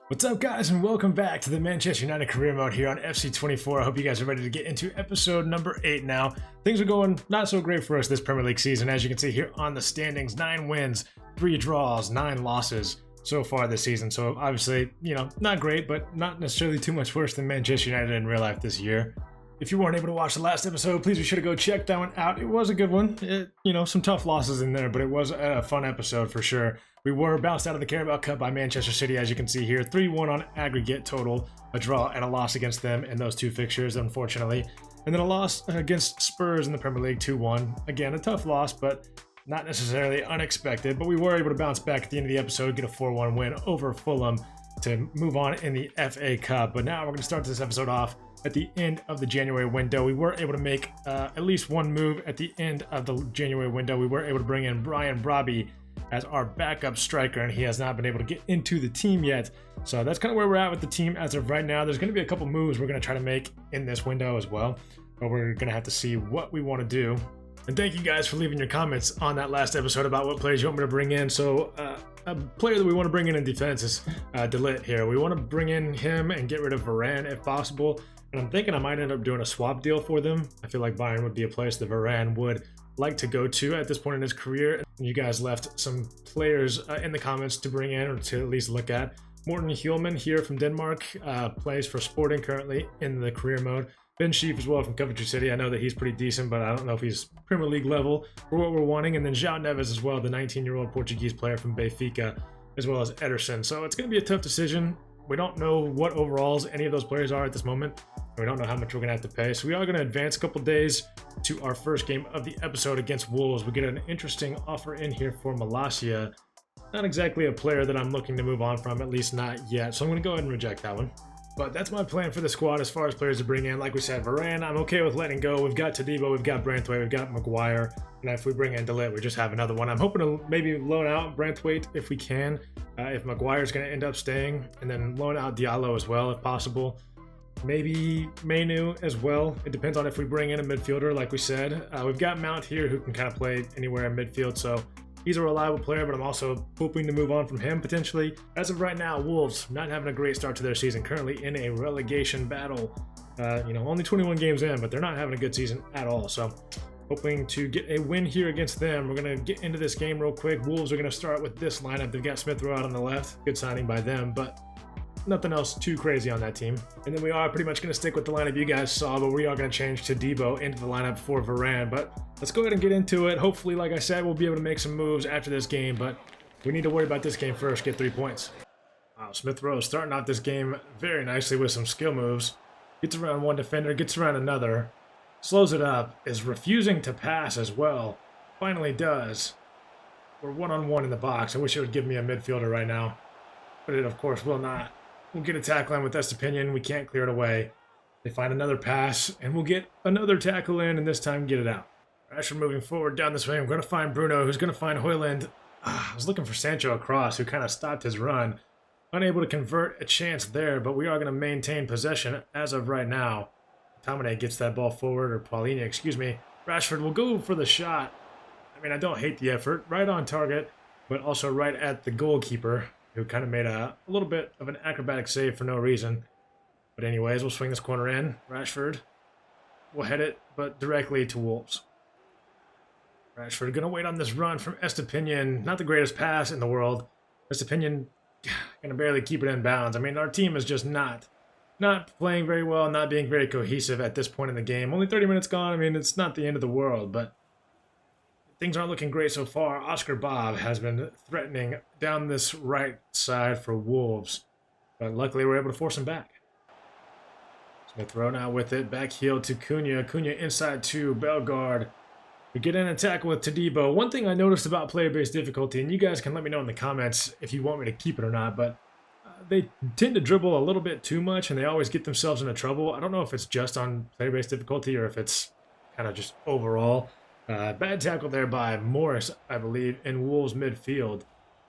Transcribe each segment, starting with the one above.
What's up, guys, and welcome back to the Manchester United career mode here on FC24. I hope you guys are ready to get into episode number 8 now. Things are going not so great for us this Premier League season. As you can see here on the standings, 9 wins, 3 draws, 9 losses so far this season. So obviously, not great, but not necessarily too much worse than Manchester United in real life this year. If you weren't able to watch the last episode, please be sure to go check that one out. It was a good one. Some tough losses in there, but it was a fun episode for sure. We were bounced out of the Carabao Cup by Manchester City, as you can see here. 3-1 on aggregate total, a draw and a loss against them in those 2 fixtures, unfortunately. And then a loss against Spurs in the Premier League, 2-1. Again, a tough loss, but not necessarily unexpected. But we were able to bounce back at the end of the episode, get a 4-1 win over Fulham to move on in the FA Cup. But now we're going to start this episode off at the end of the January window. We were able to make at least one move at the end of the January window. We were able to bring in Brian Brobby as our backup striker, and he has not been able to get into the team yet. So that's kind of where we're at with the team as of right now. There's going to be a couple moves we're going to try to make in this window as well, but we're going to have to see what we want to do. And thank you guys for leaving your comments on that last episode about what players you want me to bring in. So a player that we want to bring in defense is De Ligt here. We want to bring in him and get rid of Varane if possible. And I'm thinking I might end up doing a swap deal for them. I feel like Bayern would be a place that Varane would like to go to at this point in his career. You guys left some players in the comments to bring in or to at least look at. Morten Hjulman here from Denmark, plays for Sporting currently in the career mode. Ben Sheaf as well from Coventry City. I know that he's pretty decent, but I don't know if he's Premier League level for what we're wanting. And then João Neves as well, the 19-year-old Portuguese player from Benfica, as well as Ederson. So it's going to be a tough decision. We don't know what overalls any of those players are at this moment. We don't know how much we're going to have to pay. So we are going to advance a couple days to our first game of the episode against Wolves. We get an interesting offer in here for Malacia. Not exactly a player that I'm looking to move on from, at least not yet. So I'm going to go ahead and reject that one. But that's my plan for the squad as far as players to bring in. Like we said, Varane, I'm okay with letting go. We've got Todibo, we've got Branthwaite, we've got Maguire. And if we bring in De Ligt, we just have another one. I'm hoping to maybe loan out Branthwaite if we can. If Maguire's going to end up staying. And then loan out Diallo as well if possible. Maybe Mainu as well. It depends on if we bring in a midfielder, like we said. We've got Mount here who can kind of play anywhere in midfield. So he's a reliable player, but I'm also hoping to move on from him potentially. As of right now, Wolves not having a great start to their season, currently in a relegation battle. Only 21 games in, but they're not having a good season at all. So hoping to get a win here against them. We're going to get into this game real quick. Wolves are going to start with this lineup. They've got Smith Rowe out on the left. Good signing by them, but nothing else too crazy on that team. And then we are pretty much going to stick with the lineup you guys saw, but we are going to change Todibo into the lineup for Varane. But let's go ahead and get into it. Hopefully, like I said, we'll be able to make some moves after this game, but we need to worry about this game first, get 3 points. Wow, Smith Rowe starting out this game very nicely with some skill moves. Gets around one defender, gets around another, slows it up, is refusing to pass as well. Finally does. We're one-on-one in the box. I wish it would give me a midfielder right now, but it, of course, will not. We'll get a tackle in with Estepinian. We can't clear it away. They find another pass, and we'll get another tackle in, and this time get it out. Rashford moving forward down this way. I'm going to find Bruno, who's going to find Højlund. I was looking for Sancho across, who kind of stopped his run. Unable to convert a chance there, but we are going to maintain possession as of right now. Tomine gets that ball forward, or Paulinho, excuse me. Rashford will go for the shot. I mean, I don't hate the effort. Right on target, but also right at the goalkeeper, who kind of made a little bit of an acrobatic save for no reason. But anyways, we'll swing this corner in. Rashford will head it, but directly to Wolves. Rashford going to wait on this run from Estepinian. Not the greatest pass in the world. Estepinian going to barely keep it in bounds. I mean, our team is just not playing very well, not being very cohesive at this point in the game. Only 30 minutes gone. I mean, it's not the end of the world, but things aren't looking great so far. Oscar Bob has been threatening down this right side for Wolves, but luckily we're able to force him back. Smith Rowe now with it, back heel to Cunha. Cunha inside to Bellegarde. We get in and tackle with Todibo. One thing I noticed about player-based difficulty, and you guys can let me know in the comments if you want me to keep it or not, but they tend to dribble a little bit too much, and they always get themselves into trouble. I don't know if it's just on player-based difficulty or if it's kind of just overall. Bad tackle there by Morris, I believe, in Wolves midfield.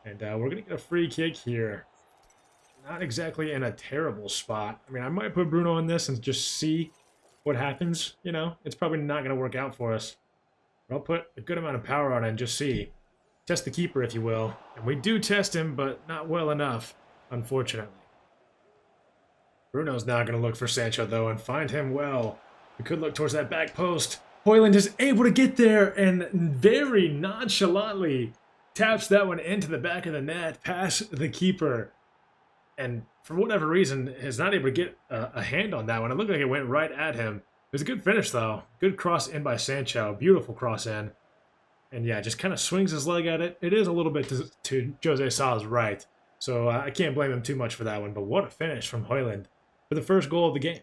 And we're going to get a free kick here. Not exactly in a terrible spot. I mean, I might put Bruno on this and just see what happens. It's probably not going to work out for us. But I'll put a good amount of power on it and just see. Test the keeper, if you will. And we do test him, but not well enough, unfortunately. Bruno's now going to look for Sancho, though, and find him well. We could look towards that back post. Højlund is able to get there and very nonchalantly taps that one into the back of the net, past the keeper. And for whatever reason, is not able to get a hand on that one. It looked like it went right at him. It was a good finish, though. Good cross in by Sancho. Beautiful cross in. And yeah, just kind of swings his leg at it. It is a little bit to Jose Sa's right. So I can't blame him too much for that one. But what a finish from Højlund for the first goal of the game.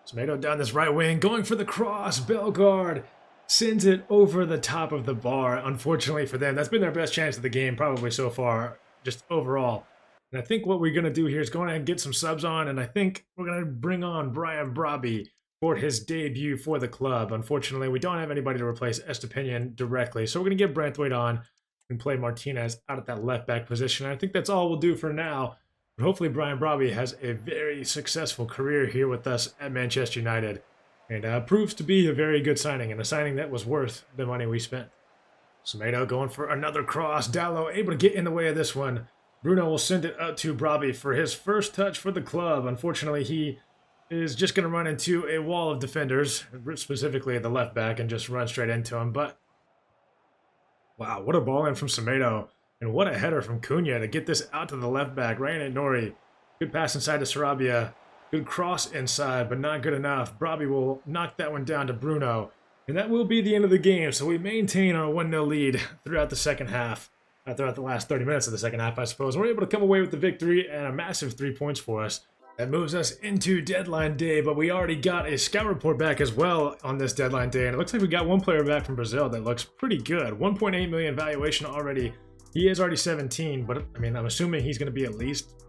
Semedo down this right wing, going for the cross. Bellegarde sends it over the top of the bar. Unfortunately for them, that's been their best chance of the game probably so far, just overall. And I think what we're going to do here is go ahead and get some subs on, and I think we're going to bring on Brian Brobby for his debut for the club. Unfortunately, we don't have anybody to replace Estepinian directly, so we're going to get Branthwaite on and play Martinez out at that left back position. I think that's all we'll do for now. But hopefully Brian Brobby has a very successful career here with us at Manchester United, and proves to be a very good signing, and a signing that was worth the money we spent. Semedo going for another cross. Dalot able to get in the way of this one. Bruno will send it up to Brobby for his first touch for the club. Unfortunately, he is just going to run into a wall of defenders, specifically at the left back, and just run straight into him. But, wow, what a ball in from Semedo. And what a header from Cunha to get this out to the left back, right in at Nori. Good pass inside to Sarabia. Good cross inside, but not good enough. Brobby will knock that one down to Bruno. And that will be the end of the game. So we maintain our 1-0 lead throughout the second half. Throughout the last 30 minutes of the second half, I suppose. We're able to come away with the victory and a massive 3 points for us. That moves us into deadline day, but we already got a scout report back as well on this deadline day, and it looks like we got one player back from Brazil that looks pretty good. 1.8 million valuation already. He is already 17, but I mean, I'm assuming he's going to be at least,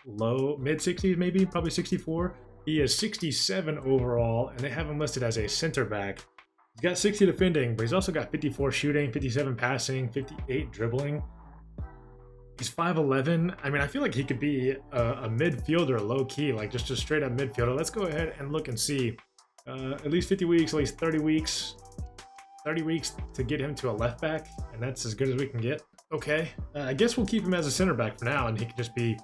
low, mid-60s maybe, probably 64. He is 67 overall, and they have him listed as a center back. He's got 60 defending, but he's also got 54 shooting, 57 passing, 58 dribbling. He's 5'11". I mean, I feel like he could be a midfielder low-key, like just a straight-up midfielder. Let's go ahead and look and see. At least 50 weeks, at least 30 weeks. 30 weeks to get him to a left back, and that's as good as we can get. Okay, I guess we'll keep him as a center back for now, and he can just be,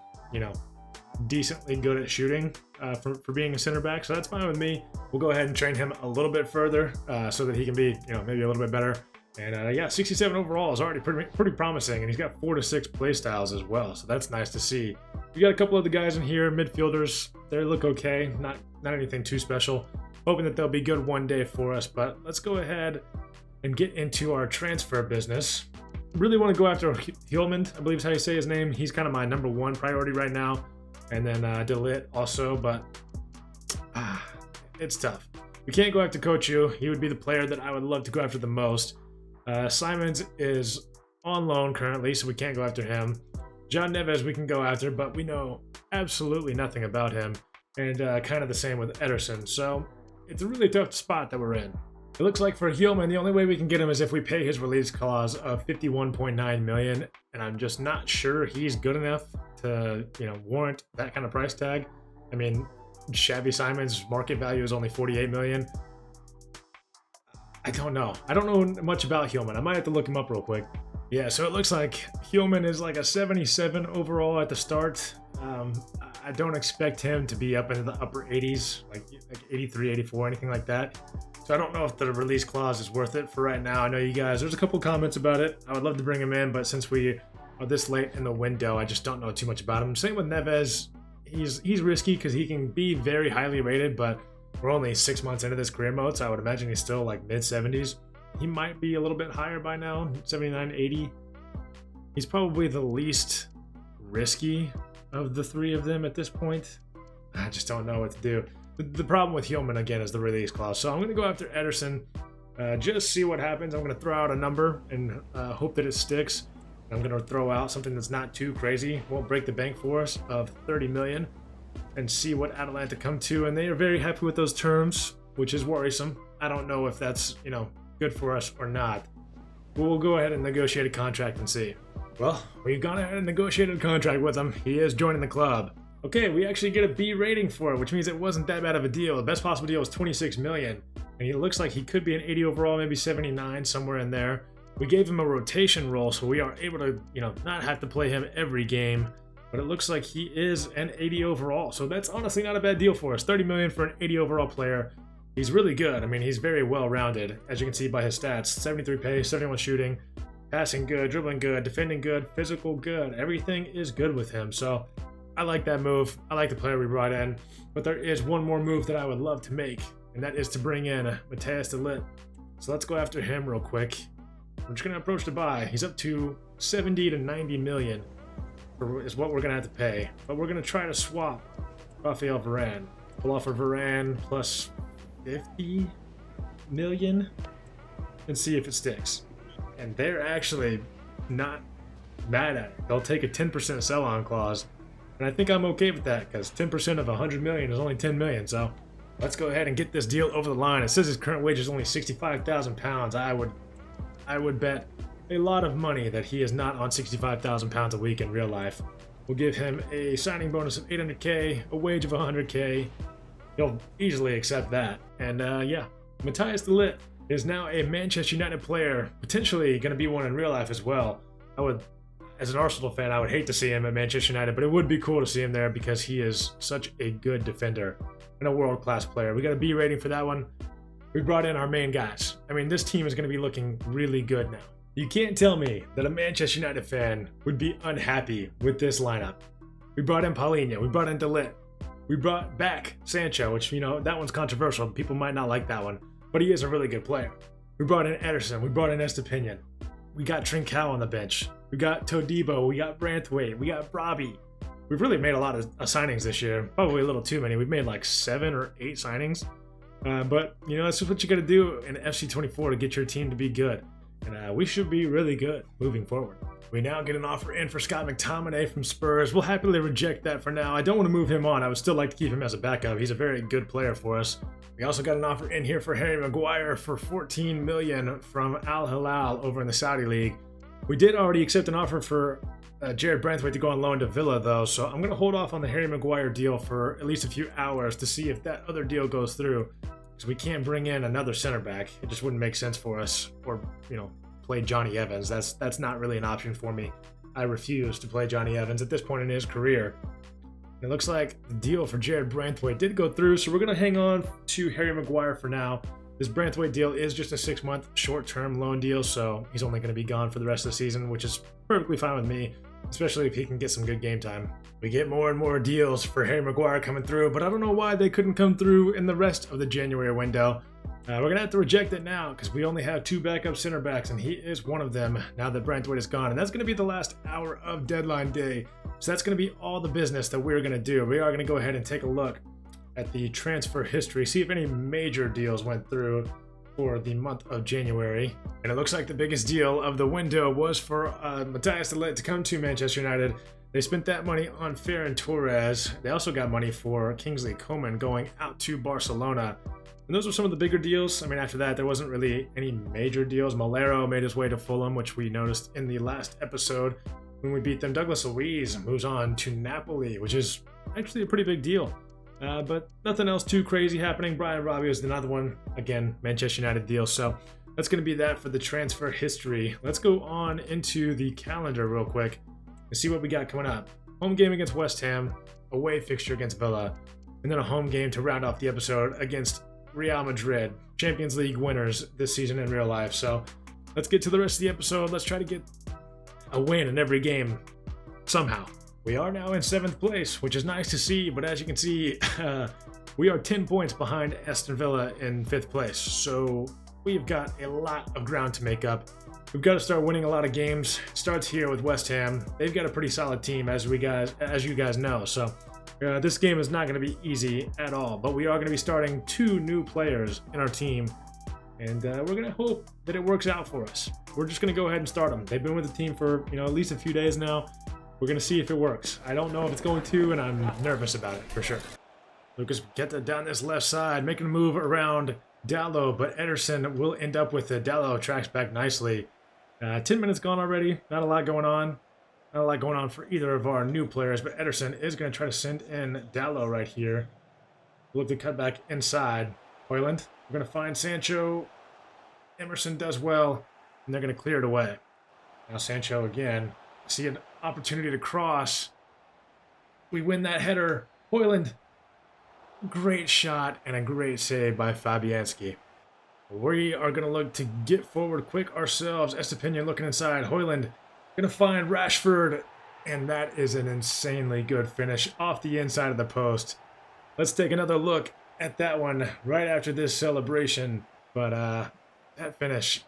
decently good at shooting for being a center back, so that's fine with me. We'll go ahead and train him a little bit further so that he can be, maybe a little bit better. And yeah, 67 overall is already pretty promising, and he's got 4 to 6 play styles as well, so that's nice to see. We got a couple of the guys in here, midfielders. They look okay, not anything too special. Hoping that they'll be good one day for us, but let's go ahead and get into our transfer business. Really want to go after Hjulmand, I believe is how you say his name. He's kind of my number one priority right now. And then De Ligt also, but it's tough. We can't go after Kochu. He would be the player that I would love to go after the most. Simons is on loan currently, so we can't go after him. John Neves we can go after, but we know absolutely nothing about him. And kind of the same with Ederson. So it's a really tough spot that we're in. It looks like for Hjulmand, the only way we can get him is if we pay his release clause of 51.9 million, and I'm just not sure he's good enough to, warrant that kind of price tag. I mean, Xavi Simons' market value is only 48 million. I don't know. I don't know much about Hjulmand. I might have to look him up real quick. Yeah, so it looks like Hjulmand is like a 77 overall at the start. I don't expect him to be up into the upper 80s, like 83, 84, anything like that. So I don't know if the release clause is worth it for right now. I know you guys, there's a couple comments about it. I would love to bring him in, but since we are this late in the window, I just don't know too much about him. Same with Neves. He's risky because he can be very highly rated, but we're only 6 months into this career mode, so I would imagine he's still like mid-70s. He might be a little bit higher by now, 79, 80. He's probably the least risky of the three of them at this point. I just don't know what to do. The problem with Hjulmand, again, is the release clause. So I'm going to go after Ederson, just see what happens. I'm going to throw out a number and hope that it sticks. I'm going to throw out something that's not too crazy, won't break the bank for us, of 30 million, and see what Atalanta come to. And they are very happy with those terms, which is worrisome. I don't know if that's, good for us or not. But we'll go ahead and negotiate a contract and see. Well, we've gone ahead and negotiated a contract with him. He is joining the club. Okay, we actually get a B rating for it, which means it wasn't that bad of a deal. The best possible deal was 26 million. And he looks like he could be an 80 overall, maybe 79, somewhere in there. We gave him a rotation role, so we are able to, not have to play him every game. but it looks like he is an 80 overall. So that's honestly not a bad deal for us. 30 million for an 80 overall player. He's really good. I mean, he's very well-rounded, as you can see by his stats. 73 pace, 71 shooting, passing good, dribbling good, defending good, physical good. Everything is good with him. So I like that move. I like the player we brought in. But there is one more move that I would love to make, and that is to bring in Matthijs de Ligt. So let's go after him real quick. We're just going to approach the buy. He's up to 70 to 90 million is what we're going to have to pay. But we're going to try to swap Rafael Varane. We'll offer Varane plus 50 million and see if it sticks. And they're actually not mad at it. They'll take a 10% sell-on clause. And I think I'm okay with that because 10% of 100 million is only 10 million. So let's go ahead and get this deal over the line. It says his current wage is only 65,000 pounds. I would bet a lot of money that he is not on 65,000 pounds a week in real life. We'll give him a signing bonus of 800k, a wage of 100k. He'll easily accept that. And yeah, Matthijs de Ligt is now a Manchester United player, potentially going to be one in real life as well. As an Arsenal fan, I would hate to see him at Manchester United, but it would be cool to see him there because he is such a good defender and a world-class player. We got a B rating for that one. We brought in our main guys. I mean, this team is going to be looking really good now. You can't tell me that a Manchester United fan would be unhappy with this lineup. We brought in Paulinho. We brought in de Ligt. We brought back Sancho, which, you know, that one's controversial. People might not like that one, but he is a really good player. We brought in Ederson. We brought in Estepinian. We got Trincao on the bench. We got Todibo. We got Branthwaite. We got Robbie. We've really made a lot of signings this year. Probably a little too many. We've made like 7 or 8 signings. But, you know, that's just what you got to do in FC24 to get your team to be good. And we should be really good moving forward. We now get an offer in for Scott McTominay from Spurs. We'll happily reject that for now. I don't want to move him on. I would still like to keep him as a backup. He's a very good player for us. We also got an offer in here for Harry Maguire for 14 million from Al Hilal over in the Saudi League. We did already accept an offer for Jared Branthwaite to go on loan to Villa, though, so I'm going to hold off on the Harry Maguire deal for at least a few hours to see if that other deal goes through, because we can't bring in another center back. It just wouldn't make sense for us, or, you know, play Johnny Evans. That's not really an option for me. I refuse to play Johnny Evans at this point in his career. It looks like the deal for Jared Branthwaite did go through, so we're going to hang on to Harry Maguire for now. This Branthwaite deal is just a 6-month short-term loan deal, so he's only going to be gone for the rest of the season, which is perfectly fine with me, especially if he can get some good game time. We get more and more deals for Harry Maguire coming through, but I don't know why they couldn't come through in the rest of the January window. We're going to have to reject it now because we only have 2 backup center backs, and he is one of them now that Branthwaite is gone. And that's going to be the last hour of deadline day. So that's going to be all the business that we're going to do. We are going to go ahead and take a look at the transfer history, see if any major deals went through for the month of January. And it looks like the biggest deal of the window was for Matthijs de Ligt to come to Manchester United. They spent that money on Ferran Torres. They also got money for Kingsley Coman going out to Barcelona. And those were some of the bigger deals. I mean, after that, there wasn't really any major deals. Malero made his way to Fulham, which we noticed in the last episode when we beat them. Douglas Luiz moves on to Napoli, which is actually a pretty big deal. But nothing else too crazy happening. Brian Robbie was another one. Again, Manchester United deal. So that's going to be that for the transfer history. Let's go on into the calendar real quick and see what we got coming up. Home game against West Ham, away fixture against Villa, and then a home game to round off the episode against Real Madrid, Champions League winners this season in real life. So let's get to the rest of the episode. Let's try to get a win in every game somehow. We are now in 7th place, which is nice to see, but as you can see, we are 10 points behind Aston Villa in 5th place. So we've got a lot of ground to make up. We've got to start winning a lot of games. It starts here with West Ham. They've got a pretty solid team, as you guys know. So this game is not going to be easy at all, but we are going to be starting 2 new players in our team, and we're going to hope that it works out for us. We're just going to go ahead and start them. They've been with the team for, at least a few days now. We're going to see if it works. I don't know if it's going to, and I'm nervous about it for sure. Lucas Paqueta down this left side, making a move around Dalot, but Ederson will end up with it. Dalot tracks back nicely. 10 minutes gone already. Not a lot going on. Not a lot going on for either of our new players, but Ederson is going to try to send in Dalot right here. Look to cut back inside. Højlund, we're going to find Sancho. Emerson does well, and they're going to clear it away. Now Sancho again. See an opportunity to cross. We win that header. Højlund. Great shot and a great save by Fabianski. We are going to look to get forward quick ourselves. Estepinian looking inside. Højlund going to find Rashford. And that is an insanely good finish off the inside of the post. Let's take another look at that one right after this celebration. But that finish,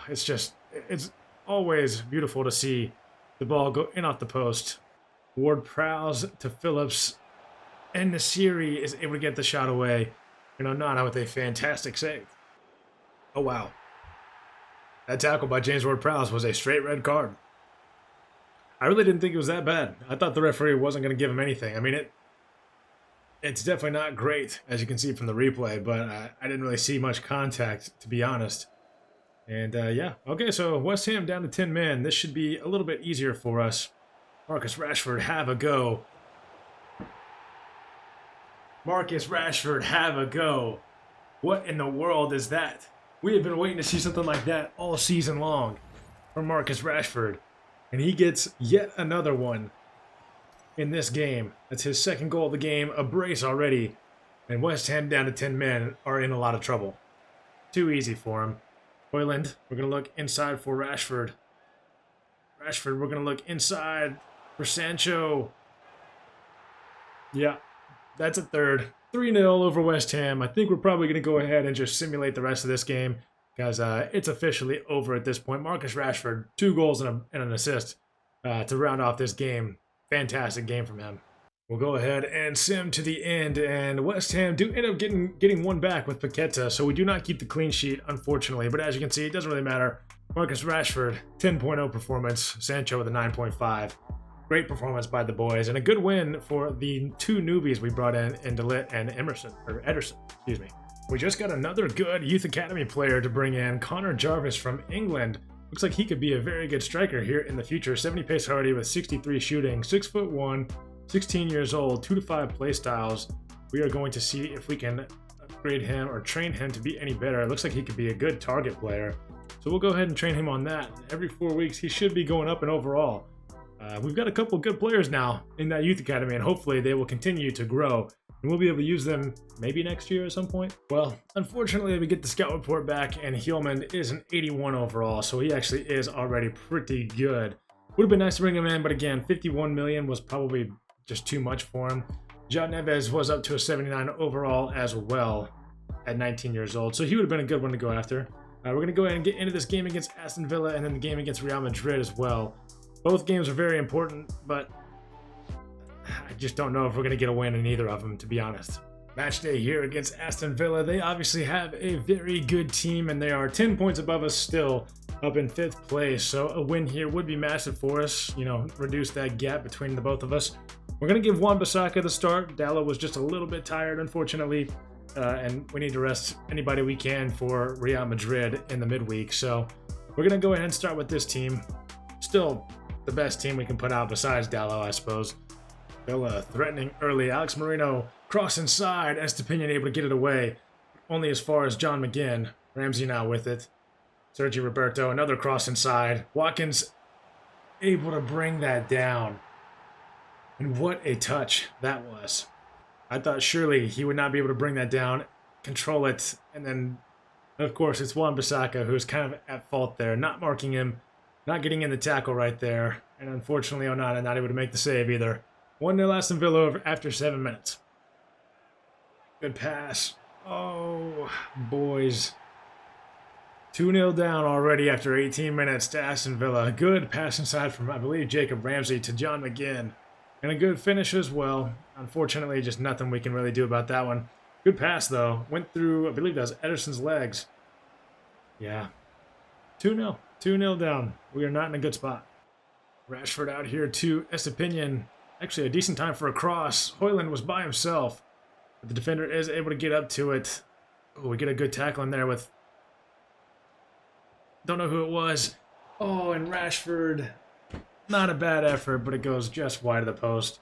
it's always beautiful to see the ball go in off the post. Ward-Prowse to Phillips. And Nasiri is able to get the shot away. Onana with a fantastic save. Oh, wow. That tackle by James Ward-Prowse was a straight red card. I really didn't think it was that bad. I thought the referee wasn't going to give him anything. I mean, it's definitely not great, as you can see from the replay, but I didn't really see much contact, to be honest. And, yeah. Okay, so West Ham down to 10 men. This should be a little bit easier for us. Marcus Rashford, have a go. Marcus Rashford, have a go. What in the world is that? We have been waiting to see something like that all season long from Marcus Rashford. And he gets yet another one in this game. That's his second goal of the game, a brace already. And West Ham down to 10 men are in a lot of trouble. Too easy for him. Højlund, we're going to look inside for Rashford. Rashford, we're going to look inside for Sancho. Yeah, that's a third. 3-0 over West Ham. I think we're probably going to go ahead and just simulate the rest of this game because it's officially over at this point. Marcus Rashford, 2 goals and an assist to round off this game. Fantastic game from him. We'll go ahead and sim to the end, and West Ham do end up getting one back with Paqueta, so we do not keep the clean sheet, unfortunately. But as you can see, it doesn't really matter. Marcus Rashford, 10.0 performance. Sancho with a 9.5. Great performance by the boys, and a good win for the 2 newbies we brought in DeLitt and Ederson, excuse me. We just got another good youth academy player to bring in, Connor Jarvis from England. Looks like he could be a very good striker here in the future. 70 pace hardy with 63 shooting, 6'1", 16 years old, 2 to 5 play styles. We are going to see if we can upgrade him or train him to be any better. It looks like he could be a good target player. So we'll go ahead and train him on that. Every 4 weeks, he should be going up in overall. We've got a couple good players now in that youth academy, and hopefully they will continue to grow, and we'll be able to use them maybe next year at some point. Well, unfortunately, we get the scout report back, and Hjulmand is an 81 overall, so he actually is already pretty good. Would have been nice to bring him in, but again, 51 million was probably just too much for him. John Neves was up to a 79 overall as well at 19 years old, so he would have been a good one to go after. We're going to go ahead and get into this game against Aston Villa and then the game against Real Madrid as well. Both games are very important, but I just don't know if we're going to get a win in either of them, to be honest. Match day here against Aston Villa. They obviously have a very good team, and they are 10 points above us still, up in 5th place. So a win here would be massive for us, reduce that gap between the both of us. We're going to give Wan-Bissaka the start. Dalot was just a little bit tired, unfortunately, and we need to rest anybody we can for Real Madrid in the midweek. So we're going to go ahead and start with this team. Still the best team we can put out besides Dalot, I suppose. Villa threatening early. Alex Moreno cross inside. Estepinian able to get it away. Only as far as John McGinn. Ramsey now with it. Sergi Roberto, another cross inside. Watkins able to bring that down. And what a touch that was. I thought surely he would not be able to bring that down, control it, and then, of course, it's Wan-Bissaka who's kind of at fault there. Not marking him. Not getting in the tackle right there. And unfortunately, Onana not able to make the save either. 1-0 Aston Villa over after 7 minutes. Good pass. Oh, boys. 2-0 down already after 18 minutes to Aston Villa. Good pass inside from, I believe, Jacob Ramsey to John McGinn. And a good finish as well. Unfortunately, just nothing we can really do about that one. Good pass, though. Went through, I believe that was Ederson's legs. Yeah. 2-0. 2-0 down. We are not in a good spot. Rashford out here to Estepinian. Actually, a decent time for a cross. Højlund was by himself. But the defender is able to get up to it. Oh, we get a good tackle in there with... Don't know who it was. Oh, and Rashford. Not a bad effort, but it goes just wide of the post.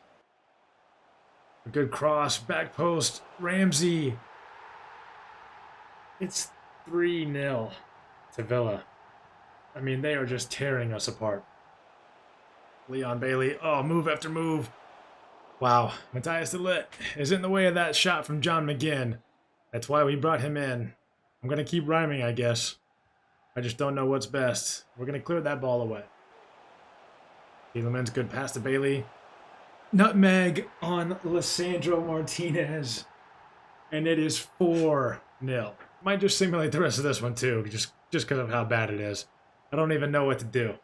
A good cross. Back post. Ramsey. It's 3-0 to Villa. I mean, they are just tearing us apart. Leon Bailey. Oh, move after move. Wow, Matthias de Ligt is in the way of that shot from John McGinn. That's why we brought him in. I'm going to keep rhyming, I guess. I just don't know what's best. We're going to clear that ball away. Tielemans, good pass to Bailey. Nutmeg on Lisandro Martinez. And it is 4-0. Might just simulate the rest of this one too, just because of how bad it is. I don't even know what to do.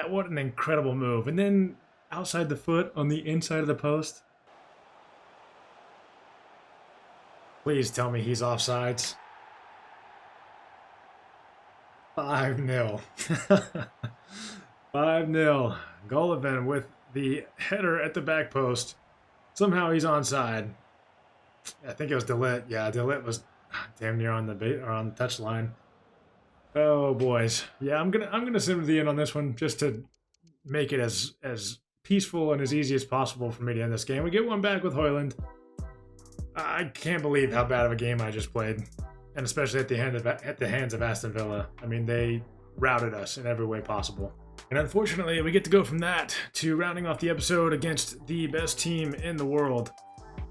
What an incredible move. And then outside the foot on the inside of the post. Please tell me he's offsides. 5-0. 5-0. Golovin with the header at the back post. Somehow he's onside. I think it was de Ligt. Yeah, de Ligt was damn near on the touch line. Oh boys. Yeah, I'm gonna sit with the end on this one just to make it as peaceful and as easy as possible for me to end this game. We get one back with Højlund. I can't believe how bad of a game I just played, and especially at the hands of Aston Villa. I mean, they routed us in every way possible. And unfortunately, we get to go from that to rounding off the episode against the best team in the world.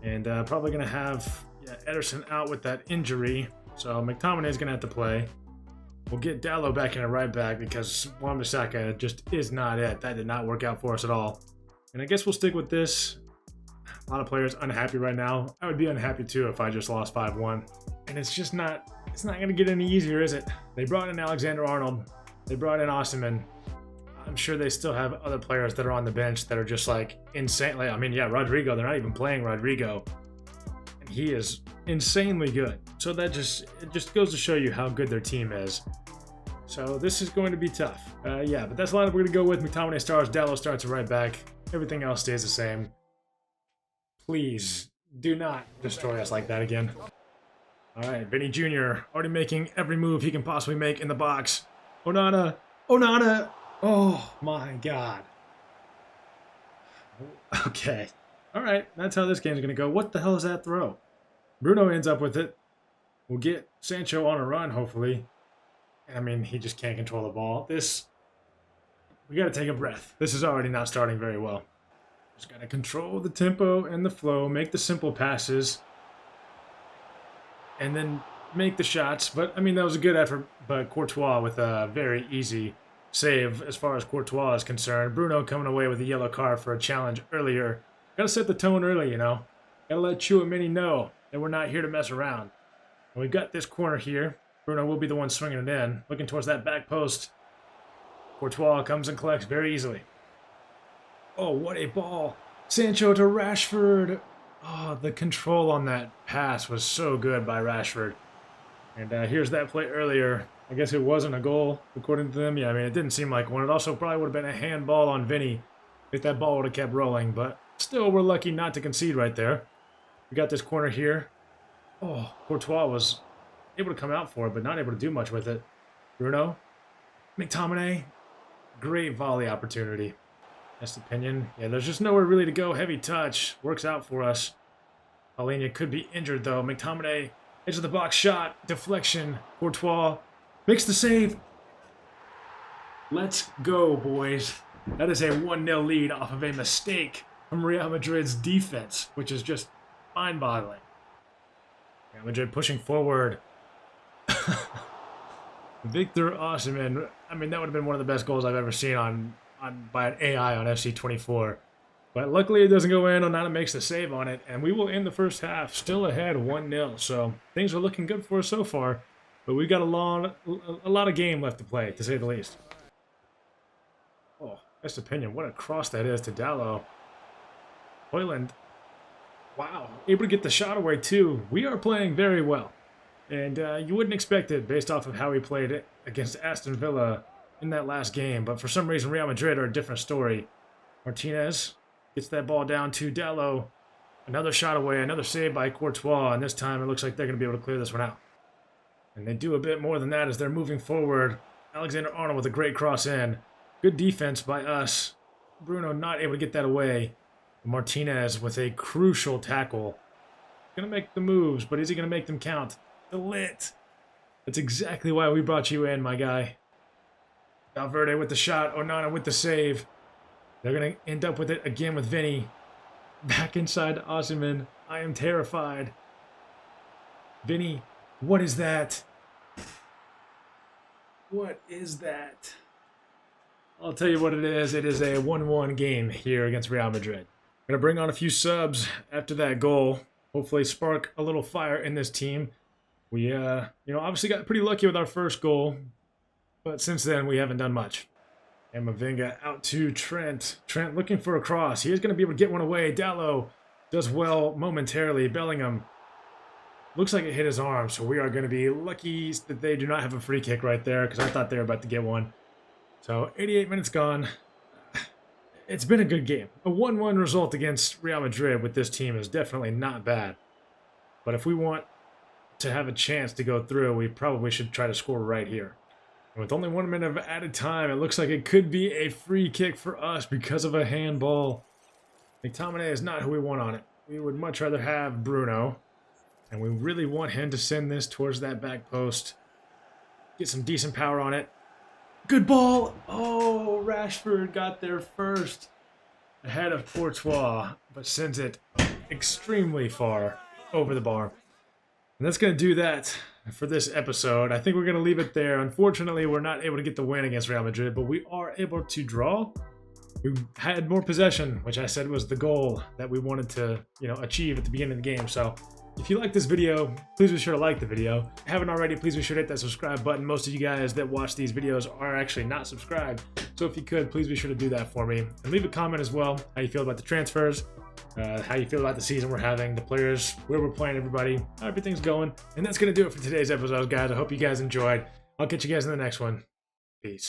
And probably going to have Ederson out with that injury. So McTominay is going to have to play. We'll get Dalot back in a right back because Wan-Bissaka just is not it. That did not work out for us at all. And I guess we'll stick with this. A lot of players unhappy right now. I would be unhappy too if I just lost 5-1. And it's just not, it's not going to get any easier, is it? They brought in Alexander-Arnold. They brought in Osimhen. I'm sure they still have other players that are on the bench that are just like insane. Like, I mean, yeah, Rodrigo, they're not even playing Rodrigo. And he is insanely good. So it just goes to show you how good their team is. So this is going to be tough. Yeah, but that's the lineup we're going to go with. McTominay starts, Dalot starts at right back. Everything else stays the same. Please do not destroy us like that again. All right, Vinny Jr. already making every move he can possibly make in the box. Onana. Oh my God. Okay. All right, that's how this game's going to go. What the hell is that throw? Bruno ends up with it. We'll get Sancho on a run, hopefully. I mean, he just can't control the ball. We got to take a breath. This is already not starting very well. Just got to control the tempo and the flow, make the simple passes, and then make the shots. But, I mean, that was a good effort by Courtois with a very easy save as far as Courtois is concerned. Bruno coming away with a yellow card for a challenge earlier. Got to set the tone early, you know. Got to let Tchouaméni know that we're not here to mess around. And we've got this corner here. Bruno will be the one swinging it in. Looking towards that back post. Courtois comes and collects very easily. Oh, what a ball. Sancho to Rashford. Oh, the control on that pass was so good by Rashford. And here's that play earlier. I guess it wasn't a goal, according to them. Yeah, I mean, it didn't seem like one. It also probably would have been a handball on Vinny if that ball would have kept rolling. But still, we're lucky not to concede right there. We got this corner here. Oh, Courtois was able to come out for it, but not able to do much with it. Bruno. McTominay. Great volley opportunity. Best opinion. Yeah, there's just nowhere really to go. Heavy touch. Works out for us. Paulinho could be injured, though. McTominay, edge of the box shot. Deflection. Courtois makes the save. Let's go, boys. That is a 1-0 lead off of a mistake from Real Madrid's defense, which is just mind-boggling. Real Madrid pushing forward. Victor Osimhen. I mean, that would have been one of the best goals I've ever seen by an AI on FC 24. But luckily it doesn't go in. Onana makes the save on it, and we will end the first half still ahead 1-0. So things are looking good for us so far. But we've got a lot of game left to play, to say the least. Oh, best opinion. What a cross that is to Dalot. Højlund. Wow. Able to get the shot away, too. We are playing very well. And you wouldn't expect it based off of how he played against Aston Villa in that last game. But for some reason, Real Madrid are a different story. Martinez gets that ball down to Dalot. Another shot away, another save by Courtois. And this time it looks like they're going to be able to clear this one out. And they do a bit more than that as they're moving forward. Alexander-Arnold with a great cross in. Good defense by us. Bruno not able to get that away. Martinez with a crucial tackle. Going to make the moves, but is he going to make them count? De Ligt. That's exactly why we brought you in, my guy. Valverde with the shot. Onana with the save. They're going to end up with it again with Vinny. Back inside to Osimhen. I am terrified. Vinny, what is that? What is that? I'll tell you what it is. It is a 1-1 game here against Real Madrid. Gonna bring on a few subs after that goal. Hopefully spark a little fire in this team. We, obviously got pretty lucky with our first goal, but since then we haven't done much. And Mavinga out to Trent. Trent looking for a cross. He is going to be able to get one away. Dallo does well momentarily. Bellingham looks like it hit his arm, so we are going to be lucky that they do not have a free kick right there because I thought they were about to get one. So 88 minutes gone. It's been a good game. A 1-1 result against Real Madrid with this team is definitely not bad. But if we want to have a chance to go through, we probably should try to score right here. And with only 1 minute of added time, it looks like it could be a free kick for us because of a handball. McTominay is not who we want on it. We would much rather have Bruno. And we really want him to send this towards that back post. Get some decent power on it. Good ball. Oh, Rashford got there first. Ahead of Courtois, but sends it extremely far over the bar. And that's going to do that for this episode. I think we're going to leave it there. Unfortunately, we're not able to get the win against Real Madrid, but we are able to draw. We had more possession, which I said was the goal that we wanted to, achieve at the beginning of the game. So if you like this video, please be sure to like the video. If you haven't already, please be sure to hit that subscribe button. Most of you guys that watch these videos are actually not subscribed. So if you could, please be sure to do that for me. And leave a comment as well, how you feel about the transfers, how you feel about the season we're having, the players, where we're playing everybody, how everything's going. And that's going to do it for today's episode, guys. I hope you guys enjoyed. I'll catch you guys in the next one. Peace.